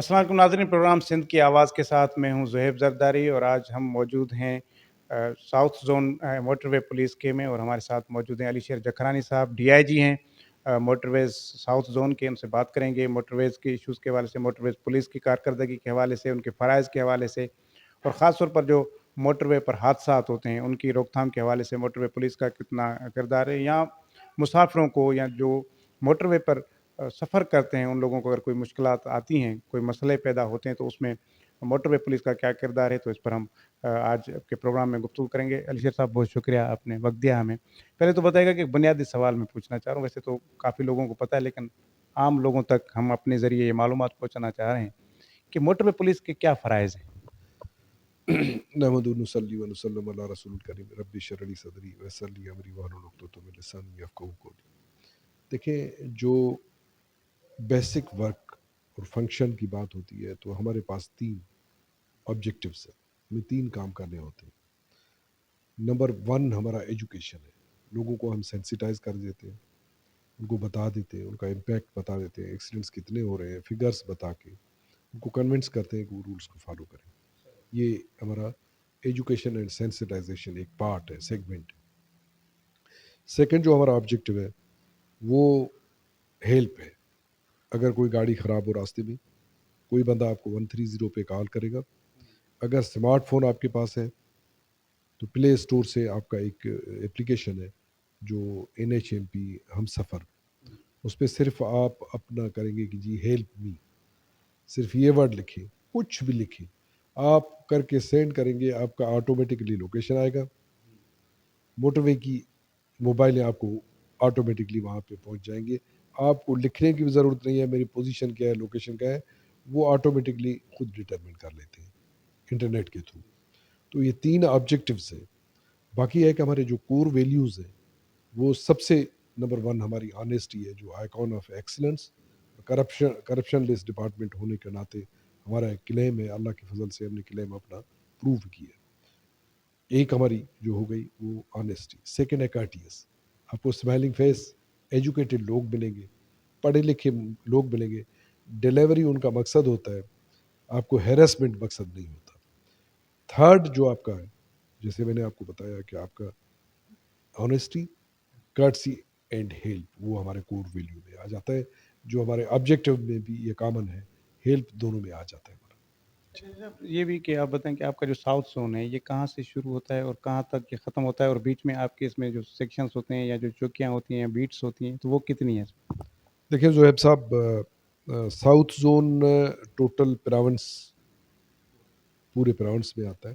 السلام علیکم ناظرین، پروگرام سندھ کی آواز کے ساتھ میں ہوں زہیب زرداری، اور آج ہم موجود ہیں ساؤتھ زون موٹر وے پولیس کے میں، اور ہمارے ساتھ موجود ہیں علی شیر جکھرانی صاحب، ڈی آئی جی ہیں موٹر ویز ساؤتھ زون کے. ان سے بات کریں گے موٹر ویز کے ایشوز کے حوالے سے، موٹر ویز پولیس کی کارکردگی کے حوالے سے، ان کے فرائض کے حوالے سے، اور خاص طور پر جو موٹر وے پر حادثات ہوتے ہیں ان کی روک تھام کے حوالے سے موٹر وے پولیس کا کتنا کردار ہے، یا مسافروں کو یا جو موٹر وے پر سفر کرتے ہیں ان لوگوں کو اگر کوئی مشکلات آتی ہیں، کوئی مسئلے پیدا ہوتے ہیں تو اس میں موٹر وے پولیس کا کیا کردار ہے. تو اس پر ہم آج کے پروگرام میں گفتگو کریں گے. علی شیر صاحب، بہت شکریہ آپ نے وقت دیا ہمیں. پہلے تو بتائیے گا کہ ایک بنیادی سوال میں پوچھنا چاہ رہا ہوں، ویسے تو کافی لوگوں کو پتہ ہے لیکن عام لوگوں تک ہم اپنے ذریعے یہ معلومات پہنچانا چاہ رہے ہیں کہ موٹر وے پولیس کے کیا فرائض ہیں. نحمد نصلی و نسلم علی رسول الکریم رب اشرح لی صدری ویسر لی امری واحلل عقدۃ من لسانی یفقہوا قولی. دیکھیں، جو بیسک ورک اور فنکشن کی بات ہوتی ہے تو ہمارے پاس 3 آبجیکٹیوز ہیں، ہمیں 3 کام کرنے ہوتے ہیں. نمبر 1 ہمارا ایجوکیشن ہے. لوگوں کو ہم سینسیٹائز کر دیتے ہیں، ان کو بتا دیتے ہیں، ان کا امپیکٹ بتا دیتے ہیں، ایکسیڈنٹس کتنے ہو رہے ہیں، فگرز بتا کے ان کو کنونس کرتے ہیں کہ وہ رولز کو فالو کریں. یہ ہمارا ایجوکیشن اینڈ سینسٹائزیشن ایک پارٹ ہے، سیگمنٹ. سیکنڈ جو ہمارا آبجیکٹیو ہے وہ ہیلپ ہے. اگر کوئی گاڑی خراب ہو راستے میں، کوئی بندہ آپ کو 130 پہ کال کرے گا. اگر اسمارٹ فون آپ کے پاس ہے تو پلے اسٹور سے آپ کا ایک اپلیکیشن ہے جو NHMP ہم سفر، اس پہ صرف آپ اپنا کریں گے کہ جی ہیلپ می، صرف یہ ورڈ لکھیں، کچھ بھی لکھیں، آپ کر کے سینڈ کریں گے، آپ کا آٹومیٹکلی لوکیشن آئے گا. موٹر وے کی موبائلیں آپ کو آٹومیٹکلی وہاں پہ پہنچ جائیں گے. آپ کو لکھنے کی بھی ضرورت نہیں ہے میری پوزیشن کیا ہے، لوکیشن کیا ہے، وہ آٹومیٹکلی خود ڈٹرمن کر لیتے ہیں انٹرنیٹ کے تھرو. تو یہ 3 آبجیکٹیوز ہیں. باقی ہے کہ ہمارے جو کور ویلیوز ہیں وہ سب سے نمبر 1 ہماری آنیسٹی ہے، جو icon of excellence. Corruption less department ہونے کے ناطے ہمارا ایک کلیم ہے، اللہ کے فضل سے ہم نے کلیم اپنا پروو کیا. ایک ہماری جو ہو گئی وہ آنیسٹی. سیکنڈ ہے کارٹیس، آپ کو اسمائلنگ فیس، ایجوکیٹڈ لوگ ملیں گے، پڑھے لکھے لوگ ملیں گے. ڈیلیوری ان کا مقصد ہوتا ہے، آپ کو ہیراسمنٹ مقصد نہیں ہوتا. تھرڈ جو آپ کا ہے، جیسے میں نے آپ کو بتایا کہ آپ کا آنیسٹی، کارٹسی اینڈ ہیلپ، وہ ہمارے کور ویلیو میں آ جاتا ہے، جو ہمارے آبجیکٹیو میں بھی یہ کامن ہے، ہیلپ دونوں میں آ جاتا ہے ہمارا. یہ بھی کہ آپ بتائیں کہ آپ کا جو ساؤتھ زون ہے یہ کہاں سے شروع ہوتا ہے اور کہاں تک یہ ختم ہوتا ہے، اور بیچ میں آپ کے اس میں جو سیکشنز ہوتے ہیں یا جو چوکیاں ہوتی ہیں، بیٹس ہوتی ہیں، تو وہ کتنی ہیں؟ دیکھیں زہیب صاحب، ساؤتھ زون ٹوٹل پراونس، پورے پراونس میں آتا ہے.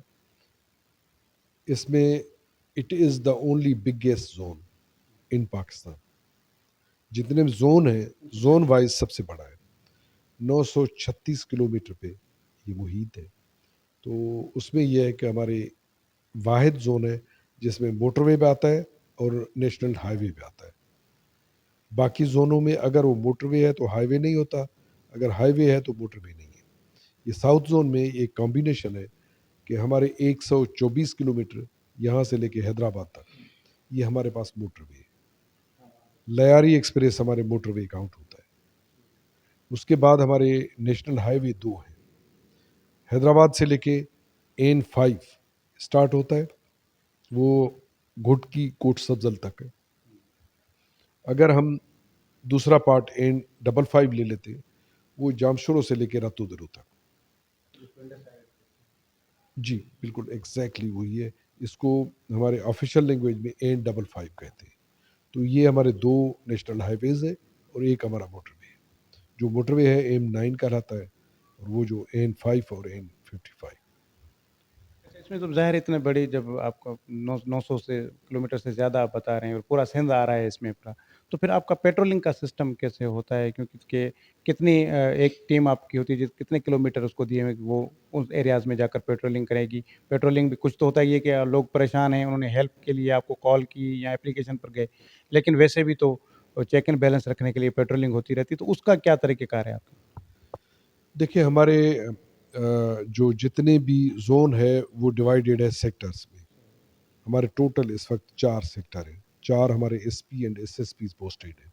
اس میں it is the only biggest zone ان پاکستان. جتنے بھی زون ہیں، زون وائز سب سے بڑا ہے. 936 کلومیٹر پہ یہ محیط ہے. تو اس میں یہ ہے کہ ہمارے واحد زون ہے جس میں موٹر وے پہ آتا ہے اور نیشنل ہائی وے پہ آتا ہے. باقی زونوں میں اگر وہ موٹر وے ہے تو ہائی وے نہیں ہوتا، اگر ہائی وے ہے تو موٹر وے نہیں ہے. یہ ساؤتھ زون میں ایک کمبینیشن ہے کہ ہمارے 124 کلومیٹر یہاں سے لے کے حیدرآباد تک یہ ہمارے پاس موٹر وے ہے. لیاری ایکسپریس ہمارے موٹر وے کاؤنٹ ہوتا ہے. اس کے بعد ہمارے نیشنل ہائی وے 2 ہیں، حیدرآباد سے لے کے N5 اسٹارٹ ہوتا ہے، وہ گھٹ کی کوٹ سبزل تک ہے. اگر ہم دوسرا پارٹ N55 لے لیتے ہیں، وہ جامشورو سے لے کے راتو درو تک. جی بالکل ایگزیکٹلی وہی ہے. اس کو ہمارے آفیشیل لینگویج میں N55 کہتے ہیں. تو یہ ہمارے 2 نیشنل ہائی ویز ہے اور ایک ہمارا موٹر وے ہے. جو موٹر وے ہے M9 کہلاتا ہے، اور وہ جو N5 اور N55. اس میں تو ظاہر اتنے بڑے، جب آپ کو 900 سے کلومیٹر سے زیادہ آپ بتا رہے ہیں اور پورا سندھ آ رہا ہے اس میں پورا، تو پھر آپ کا پیٹرولنگ کا سسٹم کیسے ہوتا ہے؟ کیونکہ کتنی ایک ٹیم آپ کی ہوتی ہے کتنے کلومیٹر اس کو دیے ہوئے وہ اس ایریاز میں جا کر پیٹرولنگ کرے گی. پیٹرولنگ بھی کچھ تو ہوتا ہی ہے کہ لوگ پریشان ہیں، انہوں نے ہیلپ کے لیے آپ کو کال کی یا اپلیکیشن پر گئے، لیکن ویسے بھی تو چیک اینڈ بیلنس رکھنے کے لیے پیٹرولنگ ہوتی رہتی ہے، تو اس کا کیا طریقہ کار ہے آپ کا؟ دیکھیں، ہمارے جو جتنے بھی زون ہے وہ ڈیوائیڈیڈ ہے سیکٹرز میں. ہمارے ٹوٹل اس وقت 4 سیکٹر ہیں، 4 ہمارے SP اینڈ SSPs پوسٹڈ ہیں.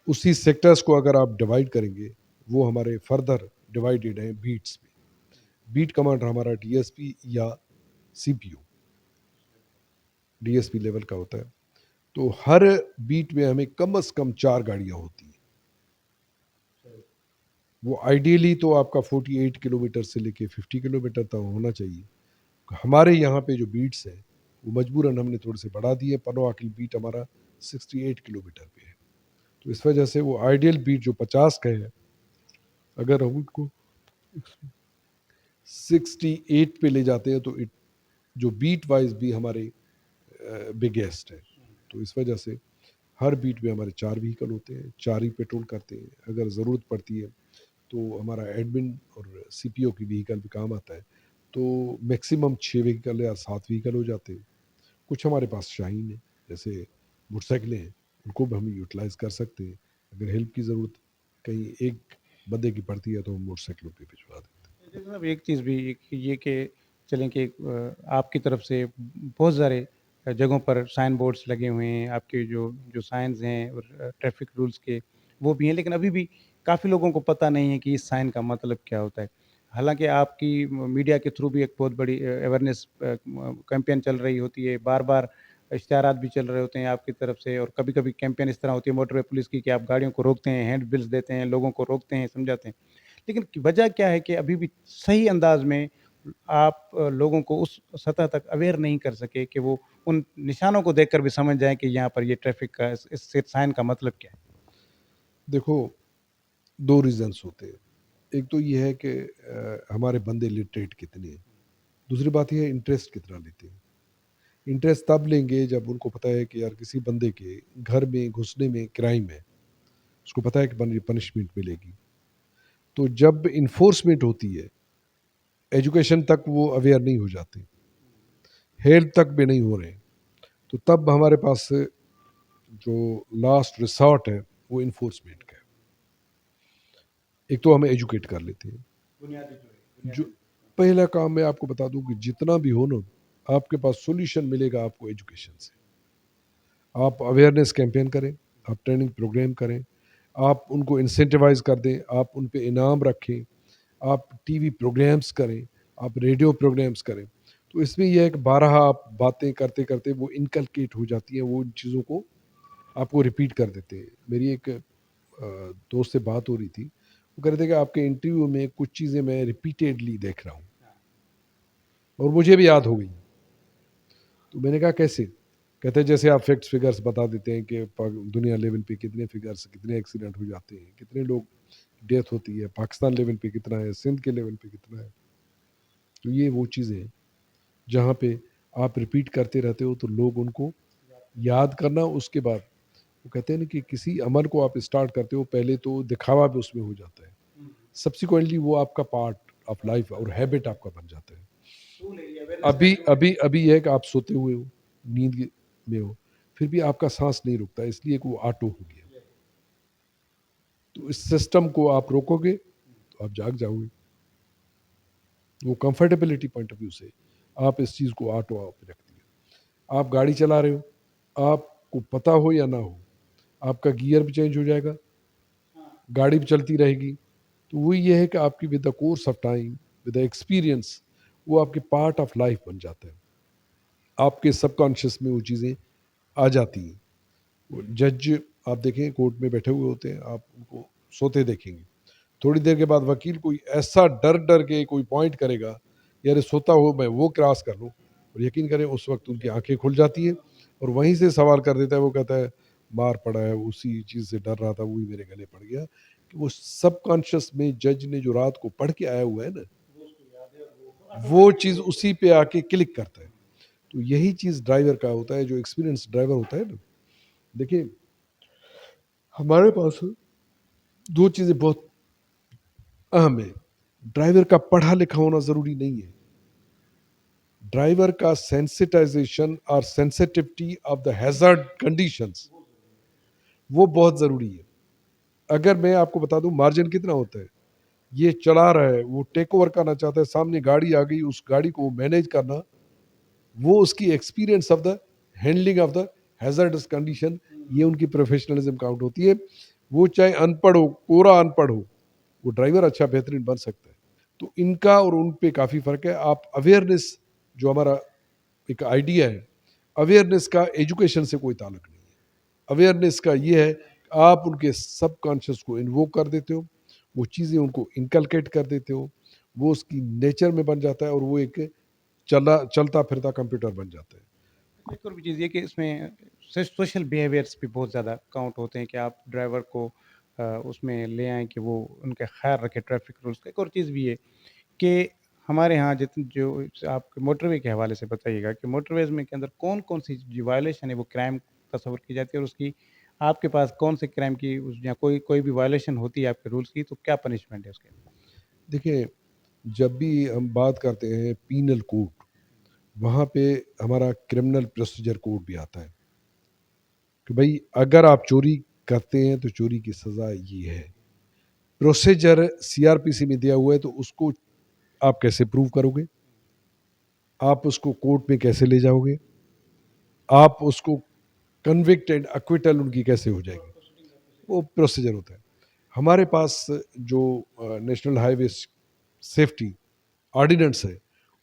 اسی سیکٹرز کو اگر آپ ڈیوائیڈ کریں گے، وہ ہمارے فردر ڈیوائیڈیڈ ہیں بیٹس میں. بیٹ کمانڈر ہمارا ڈی ایس پی یا C P O D S P level کا ہوتا ہے. تو ہر بیٹ میں ہمیں کم از کم 4 گاڑیاں ہوتی ہیں. وہ آئیڈیلی تو آپ کا 48 کلومیٹر سے لے کے 50 کلومیٹر تک ہونا چاہیے. ہمارے یہاں پہ جو بیٹس ہیں وہ مجبوراً ہم نے تھوڑے سے بڑھا دیے. پنو عقل بیٹ ہمارا 68 کلومیٹر پہ ہے. تو اس وجہ سے وہ آئیڈیل بیٹ جو 50 کا ہے اگر ہم ان کو 68 پہ لے جاتے ہیں تو جو بیٹ وائز بھی ہمارے بگیسٹ ہے. تو اس وجہ سے ہر بیٹ میں ہمارے 4 وہیکل ہوتے ہیں, 4 ہی پیٹرول کرتے ہیں. اگر ضرورت پڑتی ہے تو ہمارا ایڈمن اور سی پی او کی وہیکل بھی کام آتا ہے. تو میکسیمم 6 وہیکل یا 7 وہیکل ہو جاتے ہیں. کچھ ہمارے پاس شاہین ہیں, جیسے موٹر سائیکلیں ہیں, ان کو بھی ہم یوٹیلائز کر سکتے ہیں. اگر ہیلپ کی ضرورت کہیں ایک بندے کی پڑتی ہے تو ہم موٹر سائیکلوں پہ بھجوا دیتے ہیں. صاحب ایک چیز بھی یہ کہ چلیں کہ آپ کی طرف سے بہت سارے جگہوں پر سائن بورڈز لگے ہوئے ہیں, آپ کے جو سائنز ہیں اور ٹریفک رولز کے وہ بھی ہیں, لیکن ابھی بھی کافی لوگوں کو پتہ نہیں ہے کہ اس سائن کا مطلب کیا ہوتا ہے. حالانکہ آپ کی میڈیا کے تھرو بھی ایک بہت بڑی اویئرنیس کیمپین چل رہی ہوتی ہے, بار بار اشتہارات بھی چل رہے ہوتے ہیں آپ کی طرف سے, اور کبھی کبھی کیمپین اس طرح ہوتی ہے موٹر وے پولیس کی کہ آپ گاڑیوں کو روکتے ہیں, ہینڈ بلز دیتے ہیں, لوگوں کو روکتے ہیں, سمجھاتے ہیں. لیکن وجہ کیا ہے کہ ابھی بھی صحیح انداز میں آپ لوگوں کو اس سطح تک اویئر نہیں کر سکے کہ وہ ان نشانوں کو دیکھ کر بھی سمجھ جائیں کہ یہاں پر یہ ٹریفک کا اس سائن کا مطلب کیا ہے. دیکھو 2 ریزنس ہوتے ہیں. ایک تو یہ ہے کہ ہمارے بندے لٹریٹ کتنے ہیں. دوسری بات یہ ہے انٹرسٹ کتنا لیتے ہیں. انٹرسٹ تب لیں گے جب ان کو پتہ ہے کہ یار کسی بندے کے گھر میں گھسنے میں کرائم ہے, اس کو پتہ ہے کہ پنشمنٹ ملے گی. تو جب انفورسمنٹ ہوتی ہے ایجوکیشن تک وہ اویئر نہیں ہو جاتے, ہیلتھ تک بھی نہیں ہو رہے, تو تب ہمارے پاس جو لاسٹ ریسارٹ ہے وہ انفورسمنٹ کا ہے. ایک تو ہمیں ایجوکیٹ کر لیتے ہیں. جو پہلا کام میں آپ کو بتا دوں کہ جتنا بھی ہو نا, آپ کے پاس سولوشن ملے گا آپ کو ایجوکیشن سے. آپ اویئرنیس کیمپین کریں, آپ ٹریننگ پروگرام کریں, آپ ان کو انسینٹیوائز کر دیں, آپ ان پہ انعام رکھیں, آپ ٹی وی پروگرامز کریں, آپ ریڈیو پروگرامز کریں. تو اس میں یہ ہے کہ بارہا آپ باتیں کرتے کرتے وہ انکلکیٹ ہو جاتی ہیں, وہ ان چیزوں کو آپ کو ریپیٹ کر دیتے ہیں. میری ایک دوست سے بات ہو رہی تھی, وہ کہہ رہے تھے کہ آپ کے انٹرویو میں کچھ چیزیں میں ریپیٹیڈلی دیکھ رہا ہوں اور مجھے بھی یاد ہو گئی. تو میں نے کہا کیسے؟ کہتے ہیں جیسے آپ فیکٹس فگرز بتا دیتے ہیں کہ دنیا لیول پہ کتنے فگرز, کتنے ایکسیڈنٹ ہو جاتے ہیں, کتنے لوگ ڈیتھ ہوتی ہے, پاکستان لیول پہ کتنا ہے, سندھ کے لیول پہ کتنا ہے. تو یہ وہ چیزیں ہیں جہاں پہ آپ ریپیٹ کرتے رہتے ہو تو لوگ ان کو یاد کرنا. اس کے بعد وہ کہتے ہیں نا کہ کسی عمل کو آپ اسٹارٹ کرتے ہو پہلے تو دکھاوا بھی اس میں ہو جاتا ہے, سبسیکوئنٹلی وہ آپ کا پارٹ آف لائف اور ہیبٹ آپ کا بن جاتا ہے. ابھی یہ ہے کہ آپ سوتے ہوئے ہو, نیند میں ہو, پھر بھی آپ کا سانس نہیں رکتا, اس لیے کہ وہ آٹو ہو گیا. تو اس سسٹم کو آپ روکو گے تو آپ جاگ جاؤ گے. وہ کمفرٹیبلٹی پوائنٹ آف ویو سے آپ اس چیز کو آٹو آپ رکھ دیا. آپ گاڑی چلا رہے ہو, آپ کو پتہ ہو یا نہ ہو, آپ کا گیئر بھی چینج ہو جائے گا, گاڑی بھی چلتی رہے گی. تو وہ یہ ہے کہ آپ کی with the course of time, with the experience, وہ آپ کے پارٹ آف لائف بن جاتا ہے. آپ کے سب کانشیس میں وہ چیزیں آ جاتی ہیں. جج آپ دیکھیں کورٹ میں بیٹھے ہوئے ہوتے ہیں, آپ ان کو سوتے دیکھیں گے, تھوڑی دیر کے بعد وکیل کوئی ایسا ڈر کے کوئی پوائنٹ کرے گا, یار سوتا ہو میں وہ کراس کر لوں, اور یقین کریں اس وقت ان کی آنکھیں کھل جاتی ہیں اور وہیں سے سوال کر دیتا ہے. وہ کہتا ہے مار پڑا ہے, اسی چیز سے ڈر رہا تھا, وہی میرے گلے پڑ گیا. کہ وہ سب کانشیس میں جج نے جو رات کو پڑھ کے آیا ہوا ہے نا, وہ چیز اسی پہ آ کے کلک کرتا ہے. تو یہی چیز ڈرائیور کا ہوتا ہے, جو ایکسپیرینس ڈرائیور ہوتا ہے نا. دیکھیں ہمارے پاس 2 چیزیں بہت اہم ہے. ڈرائیور کا پڑھا لکھا ہونا ضروری نہیں ہے, ڈرائیور کا سینسٹائزیشن اور سینسٹیوٹی آف دا ہیزارڈ کنڈیشنز وہ بہت ضروری ہے. اگر میں آپ کو بتا دوں مارجن کتنا ہوتا ہے, یہ چلا رہا ہے, وہ ٹیک اوور کرنا چاہتا ہے, سامنے گاڑی آ گئی, اس گاڑی کو مینیج کرنا, وہ اس کی experience of the handling of the hazardous condition, یہ ان کی پروفیشنلزم کاؤنٹ ہوتی ہے. وہ چاہے ان پڑھ ہو, پورا ان پڑھ ہو, وہ ڈرائیور اچھا بہترین بن سکتا ہے. تو ان کا اور ان پہ کافی فرق ہے. آپ اویئرنیس جو ہمارا ایک آئیڈیا ہے, اویئرنیس کا ایجوکیشن سے کوئی تعلق نہیں ہے. اویئرنیس کا یہ ہے کہ آپ ان کے سب کانشیس کو انووک کر دیتے ہو, وہ چیزیں ان کو انکلکیٹ کر دیتے ہو, وہ اس کی نیچر میں بن جاتا ہے اور وہ ایک چلتا پھرتا کمپیوٹر بن جاتا ہے. ایک اور بھی چیز یہ کہ اس میں سوشل بیہیویئرس بھی بہت زیادہ کاؤنٹ ہوتے ہیں کہ آپ ڈرائیور کو اس میں لے آئیں کہ وہ ان کا خیال رکھے ٹریفک رولس کا. ایک اور چیز بھی ہے کہ ہمارے ہاں جتنے جو آپ موٹر وے کے حوالے سے بتائیے گا کہ موٹر ویز میں کے اندر کون کون سی جو وائلیشن ہے وہ کرائم تصور کی جاتی ہے, اور اس کی آپ کے پاس کون سے کرائم کی یا کوئی بھی وائلیشن ہوتی ہے آپ کے رولس کی تو کیا پنشمنٹ ہے اس کے؟ دیکھیں, جب بھی ہم بات کرتے ہیں پینل کوڈ, وہاں پہ ہمارا کرمنل پروسیجر کوڈ بھی آتا ہے کہ بھائی اگر آپ چوری کرتے ہیں تو چوری کی سزا یہ ہے. پروسیجر سی آر پی سی میں دیا ہوا ہے, تو اس کو آپ کیسے پروو کرو گے, آپ اس کو کورٹ میں کیسے لے جاؤ گے, آپ اس کو کنوکٹ اینڈ اکویٹل ان کی کیسے ہو جائے گی, وہ پروسیجر ہوتا ہے. ہمارے پاس جو نیشنل ہائی وے سیفٹی آرڈیننس ہے,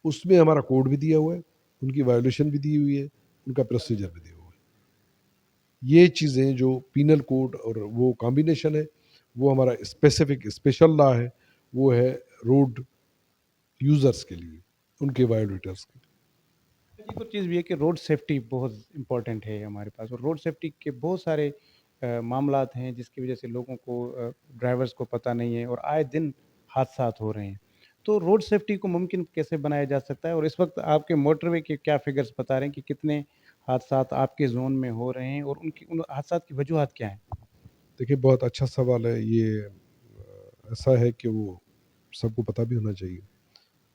اس میں ہمارا کوڈ بھی دیا ہوا ہے, ان کی وائلیشن بھی دی ہوئی ہے, ان کا پروسیجر بھی دیا ہوا ہے. یہ چیزیں جو پینل کوڈ اور وہ کمبینیشن ہے, وہ ہمارا اسپیسیفک اسپیشل لا ہے, وہ ہے روڈ یوزرس کے لیے, ان کے وائلیٹرس کے. ایک اور چیز بھی ہے کہ روڈ سیفٹی بہت امپورٹنٹ ہے ہمارے پاس, اور روڈ سیفٹی کے بہت سارے معاملات ہیں جس کی وجہ سے لوگوں کو ڈرائیورز کو پتہ نہیں ہے اور آئے دن حادثات ہو رہے ہیں. تو روڈ سیفٹی کو ممکن کیسے بنایا جا سکتا ہے, اور اس وقت آپ کے موٹر وے کے کیا فگرز بتا رہے ہیں کہ کتنے حادثات آپ کے زون میں ہو رہے ہیں, اور ان حادثات کی وجوہات کیا ہیں؟ دیکھیے, بہت اچھا سوال ہے یہ. ایسا ہے کہ وہ سب کو پتہ بھی ہونا چاہیے.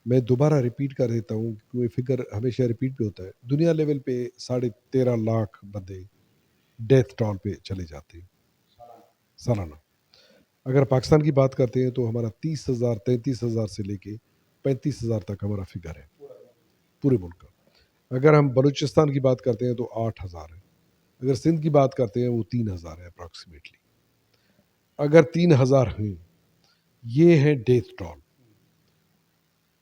میں دوبارہ ریپیٹ کر دیتا ہوں کیونکہ فگر ہمیشہ ریپیٹ پہ ہوتا ہے. دنیا لیول پہ 13.5 لاکھ بندے ڈیتھ ٹول پہ چلے جاتے ہیں سالانہ. اگر پاکستان کی بات کرتے ہیں تو ہمارا 30,000 33,000 سے لے کے 35,000 تک ہمارا فگر ہے پورے ملک کا. اگر ہم بلوچستان کی بات کرتے ہیں تو 8,000 ہے. اگر سندھ کی بات کرتے ہیں وہ 3,000 ہے اپروکسیمیٹلی. اگر 3,000 ہیں, یہ ہے ڈیتھ ٹول.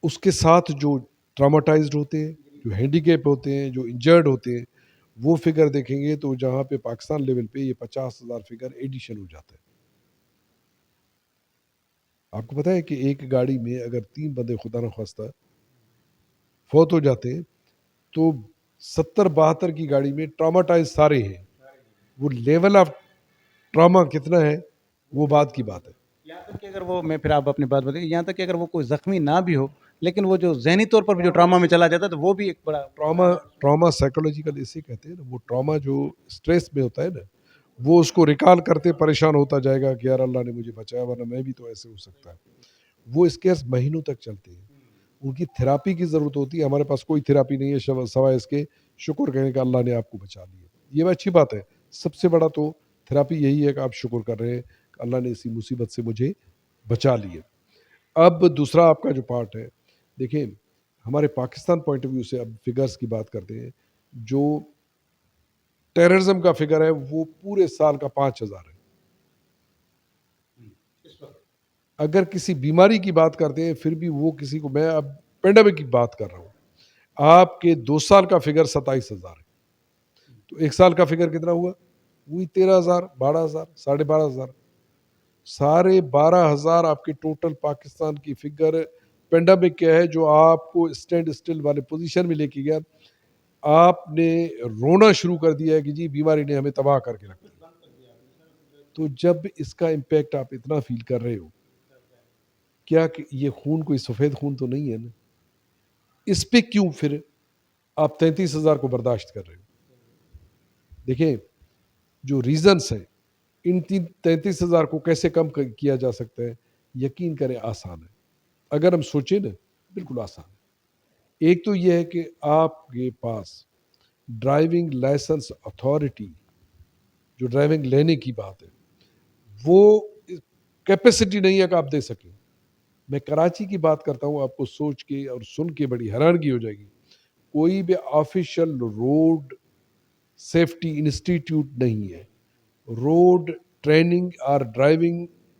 اس کے ساتھ جو ٹراماٹائزڈ ہوتے ہیں, جو ہینڈی کیپ ہوتے ہیں, جو انجرڈ ہوتے ہیں, وہ فگر دیکھیں گے تو جہاں پہ پاکستان لیول پہ یہ 50,000 فگر ایڈیشن ہو جاتا ہے. آپ کو پتہ ہے کہ ایک گاڑی میں اگر 3 بندے خدا نخواستہ فوت ہو جاتے ہیں تو 70-72 کی گاڑی میں ٹراماٹائز سارے ہیں. وہ لیول آف ٹراما کتنا ہے وہ بات کی بات ہے. یہاں تک کہ اگر وہ, میں پھر آپ اپنی بات بتائیے, یہاں تک کہ اگر وہ کوئی زخمی نہ بھی ہو لیکن وہ جو ذہنی طور پر بھی جو ٹراما میں چلا جاتا ہے تو وہ بھی ایک بڑا ٹراما سائیکولوجیکل اسے کہتے ہیں نا. وہ ٹراما جو اسٹریس میں ہوتا ہے نا, وہ اس کو ریکال کرتے پریشان ہوتا جائے گا کہ یار اللہ نے مجھے بچایا ورنہ میں بھی تو ایسے ہو سکتا ہے. وہ اسکیئرس مہینوں تک چلتے ہیں. ان کی تھراپی کی ضرورت ہوتی ہے. ہمارے پاس کوئی تھراپی نہیں ہے سوائے اس کے شکر کریں کہ اللہ نے آپ کو بچا لیا. یہ اچھی بات ہے. سب سے بڑا تو تھراپی یہی ہے کہ آپ شکر کر رہے ہیں کہ اللہ نے اسی مصیبت سے مجھے بچا لیا. اب دوسرا آپ کا جو پارٹ ہے, دیکھیں ہمارے پاکستان پوائنٹ آف ویو سے اب فگرز کی بات کرتے ہیں. جو ٹیررزم کا فگر ہے وہ پورے سال کا 5,000 ہے. اگر کسی بیماری کی بات کرتے ہیں پھر بھی وہ کسی کو, میں اب پینڈیمک کی بات کر رہا ہوں, آپ کے 2 سال کا فگر 27,000 ہے. تو 1 سال کا فگر کتنا ہوا, وہی 13,000 12,000 12,500. 12,500 آپ کے ٹوٹل پاکستان کی فگر. پینڈیمک کیا ہے جو آپ کو اسٹینڈ اسٹل والے پوزیشن میں لے کے گیا. آپ نے رونا شروع کر دیا ہے کہ جی بیماری نے ہمیں تباہ کر کے رکھ دیا. تو جب اس کا امپیکٹ آپ اتنا فیل کر رہے ہو, کیا کہ یہ خون کوئی سفید خون تو نہیں ہے نا, اس پہ کیوں پھر آپ 33,000 کو برداشت کر رہے ہو. دیکھیں جو ریزنس ہیں, ان 33,000 کو کیسے کم کیا جا سکتا ہے, یقین کریں آسان ہے. اگر ہم سوچیں نا, بالکل آسان ہے. ایک تو یہ ہے کہ آپ کے پاس ڈرائیونگ لائسنس اتھارٹی, جو ڈرائیونگ لینے کی بات ہے, وہ کیپیسٹی نہیں ہے کہ آپ دے سکیں. میں کراچی کی بات کرتا ہوں, آپ کو سوچ کے اور سن کے بڑی حیرانگی ہو جائے گی. کوئی بھی آفیشیل روڈ سیفٹی انسٹیٹیوٹ نہیں ہے. روڈ ٹریننگ اور ڈرائیونگ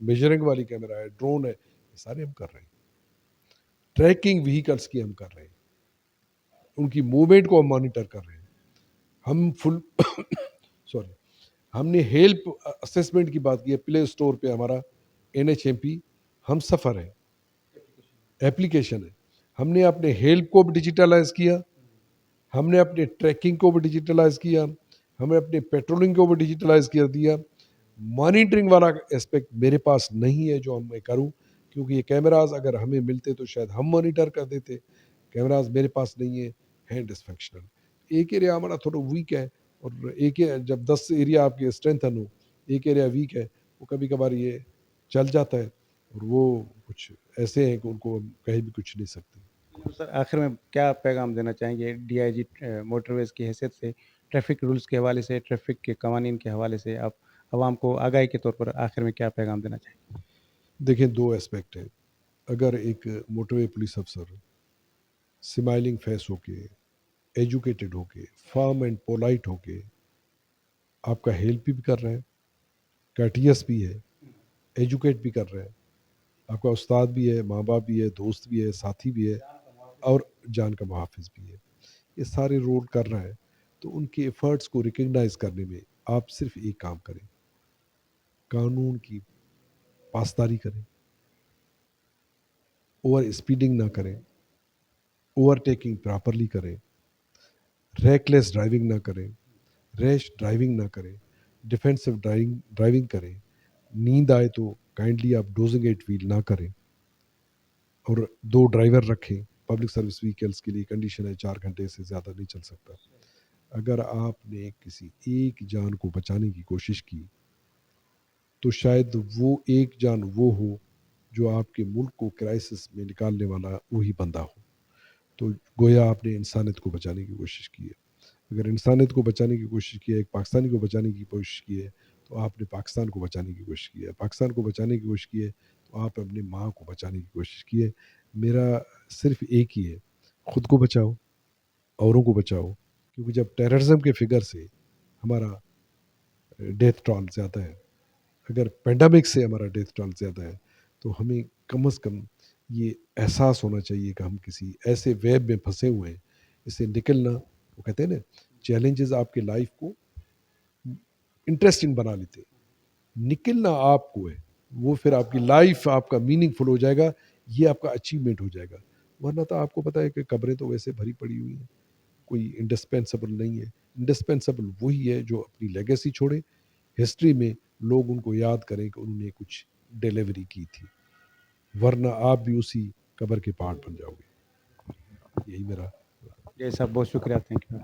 میجرنگ والی کیمرہ ہے, ڈرون ہے, یہ سارے ہم کر رہے ہیں. ٹریکنگ وہیکلس کی ہم کر رہے ہیں, ان کی موومنٹ کو ہم مانیٹر کر رہے ہیں. ہم فل سوری ہم نے ہیلپ اسسمنٹ کی بات کی ہے. پلے اسٹور پہ ہمارا NHMP ہم سفر ہے, ایپلیکیشن ہے. ہم نے اپنے ہیلپ کو بھی ڈیجیٹلائز کیا, ہم نے اپنے ٹریکنگ کو بھی ڈیجیٹلائز کیا, ہمیں اپنے پیٹرولنگ کو بھی ڈیجیٹلائز کر دیا. مانیٹرنگ والا اسپیکٹ میرے پاس نہیں ہے جو میں کروں, کیونکہ یہ کیمراز اگر ہمیں ملتے تو شاید ہم مانیٹر کر دیتے. کیمراز میرے پاس نہیں ہے, ہیں ڈسفنکشنل. ایک ایریا ہمارا تھوڑا ویک ہے, اور ایک جب 10 ایریا آپ کے اسٹرینتھن ہو, ایک ایریا ویک ہے, وہ کبھی کبھار یہ چل جاتا ہے, اور وہ کچھ ایسے ہیں کہ ان کو ہم کہیں بھی کچھ نہیں سکتے. سر آخر میں کیا پیغام دینا چاہیں گے DIG موٹر ویز کی حیثیت سے, ٹریفک رولز کے حوالے سے, ٹریفک کے قوانین کے حوالے سے آپ عوام کو آگاہی کے طور پر آخر میں کیا پیغام دینا چاہیں گے؟ دیکھیں, 2 اسپیکٹ ہیں. اگر ایک موٹر وے پولیس افسر سمائلنگ فیس ہو کے, ایجوکیٹڈ ہو کے, فارم اینڈ پولائٹ ہو کے آپ کا ہیلپ بھی کر رہا ہے, کارٹیس بھی ہے, ایجوکیٹ بھی کر رہا ہے, آپ کا استاد بھی ہے, ماں باپ بھی ہے, دوست بھی ہے, ساتھی بھی ہے, اور جان کا محافظ بھی ہے, یہ سارے رول کر رہا ہے, تو ان کے ایفرٹس کو ریکگنائز کرنے میں آپ صرف ایک کام کریں, قانون کی پاسداری کریں, اوور اسپیڈنگ نہ کریں, اوور ٹیکنگ پراپرلی کریں, ریکلیس ڈرائیونگ نہ کریں, ریش ڈرائیونگ نہ کریں, ڈیفینسو ڈرائیونگ کریں, نیند آئے تو کائنڈلی آپ ڈوزنگ ایٹ ویل نہ کریں, اور 2 ڈرائیور رکھیں. پبلک سروس وہیکلس کے لیے کنڈیشن ہے 4 گھنٹے سے زیادہ نہیں چل سکتا. اگر آپ نے کسی ایک جان کو بچانے کی کوشش کی تو شاید وہ ایک جان وہ ہو جو آپ کے ملک کو کرائسس میں نکالنے والا وہی بندہ ہو. تو گویا آپ نے انسانیت کو بچانے کی کوشش کی ہے. اگر انسانیت کو بچانے کی کوشش کی ہے, ایک پاکستانی کو بچانے کی کوشش کی ہے, تو آپ نے پاکستان کو بچانے کی کوشش کی ہے. پاکستان کو بچانے کی کوشش کی ہے تو آپ اپنی ماں کو بچانے کی کوشش کی ہے. میرا صرف ایک ہی ہے, خود کو بچاؤ, اوروں کو بچاؤ, کیونکہ جب ٹیررزم کے فگر سے ہمارا ڈیتھ ٹول زیادہ ہے, اگر پینڈیمک سے ہمارا ڈیتھ ٹول زیادہ ہے, تو ہمیں کم از کم یہ احساس ہونا چاہیے کہ ہم کسی ایسے ویب میں پھنسے ہوئے ہیں, اس سے نکلنا, وہ کہتے ہیں نا, چیلنجز آپ کے لائف کو انٹرسٹنگ بنا لیتے, نکلنا آپ کو ہے, وہ پھر آپ کی لائف آپ کا میننگ فل ہو جائے گا, یہ آپ کا اچیومنٹ ہو جائے گا. ورنہ تو آپ کو پتہ ہے کہ قبریں تو ویسے بھری پڑی ہوئی ہیں, کوئی انڈسپینسیبل نہیں ہے. انڈسپینسیبل وہی ہے جو اپنی لیگیسی چھوڑے, ہسٹری میں لوگ ان کو یاد کریں کہ انہوں نے کچھ ڈیلیوری کی تھی, ورنہ آپ بھی اسی قبر کے پارٹ بن جاؤ گے. یہی میرا. جی صاحب, بہت شکریہ, تھینک یو.